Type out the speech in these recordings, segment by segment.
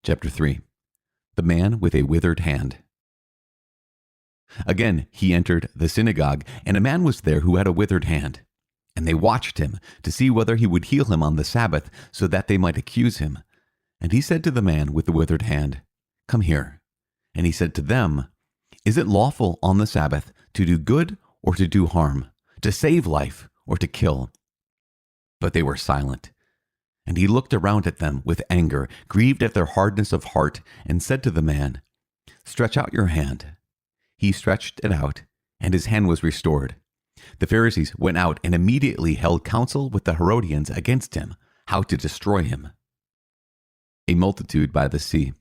Chapter 3. The Man with a Withered Hand. Again he entered the synagogue, and a man was there who had a withered hand. And they watched him to see whether he would heal him on the Sabbath, so that they might accuse him. And he said to the man with the withered hand, "Come here." And he said to them, "Is it lawful on the Sabbath to do good or to do harm, to save life or to kill?" But they were silent. And he looked around at them with anger, grieved at their hardness of heart, and said to the man, "Stretch out your hand." He stretched it out, and his hand was restored. The Pharisees went out and immediately held counsel with the Herodians against him, how to destroy him. A multitude by the sea.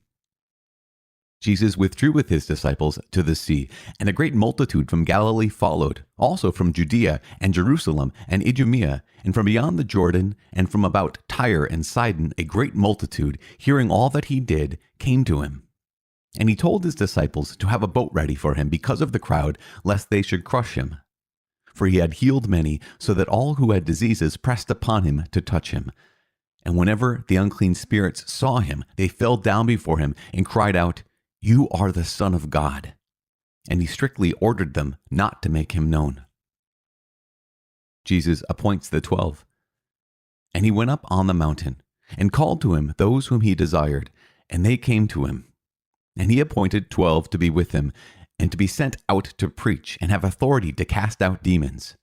Jesus withdrew with his disciples to the sea, and a great multitude from Galilee followed, also from Judea and Jerusalem and Idumea, and from beyond the Jordan, and from about Tyre and Sidon, a great multitude, hearing all that he did, came to him. And he told his disciples to have a boat ready for him because of the crowd, lest they should crush him. For he had healed many, so that all who had diseases pressed upon him to touch him. And whenever the unclean spirits saw him, they fell down before him and cried out, "You are the Son of God." And he strictly ordered them not to make him known. Jesus appoints the 12. And he went up on the mountain, and called to him those whom he desired, and they came to him. And he appointed 12 to be with him, and to be sent out to preach, and have authority to cast out demons: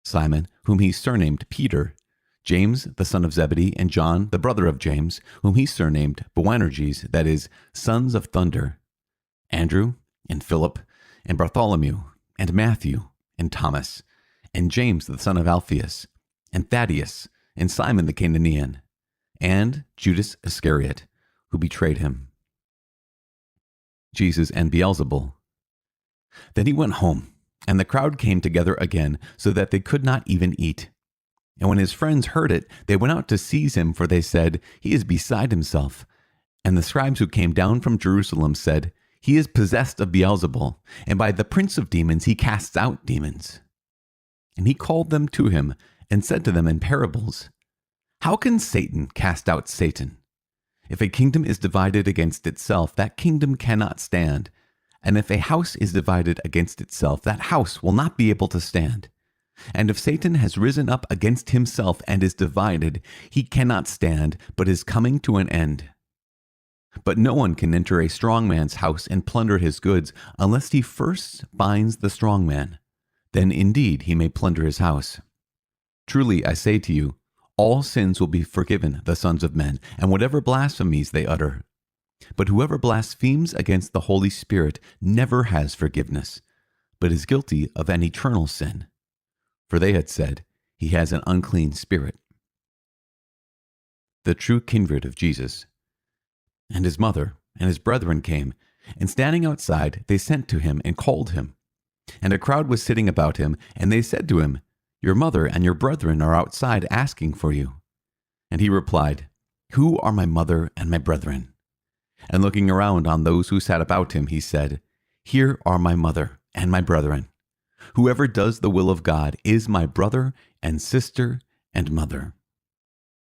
Simon, whom he surnamed Peter, James the son of Zebedee, and John the brother of James, whom he surnamed Boanerges, that is, sons of thunder, Andrew, and Philip, and Bartholomew, and Matthew, and Thomas, and James the son of Alphaeus, and Thaddeus, and Simon the Cananean, and Judas Iscariot, who betrayed him. Jesus and Beelzebul. Then he went home, and the crowd came together again, so that they could not even eat. And when his friends heard it, they went out to seize him, for they said, "He is beside himself." And the scribes who came down from Jerusalem said, "He is possessed of Beelzebul, and by the prince of demons he casts out demons." And he called them to him, and said to them in parables, "How can Satan cast out Satan? If a kingdom is divided against itself, that kingdom cannot stand. And if a house is divided against itself, that house will not be able to stand. And if Satan has risen up against himself and is divided, he cannot stand, but is coming to an end. But no one can enter a strong man's house and plunder his goods, unless he first binds the strong man. Then indeed he may plunder his house. Truly I say to you, all sins will be forgiven the sons of men, and whatever blasphemies they utter. But whoever blasphemes against the Holy Spirit never has forgiveness, but is guilty of an eternal sin. For they had said, he has an unclean spirit. The true kindred of Jesus. And his mother and his brethren came, and standing outside, they sent to him and called him. And a crowd was sitting about him, and they said to him, "Your mother and your brethren are outside asking for you." And he replied, "Who are my mother and my brethren?" And looking around on those who sat about him, he said, "Here are my mother and my brethren. Whoever does the will of God is my brother and sister and mother."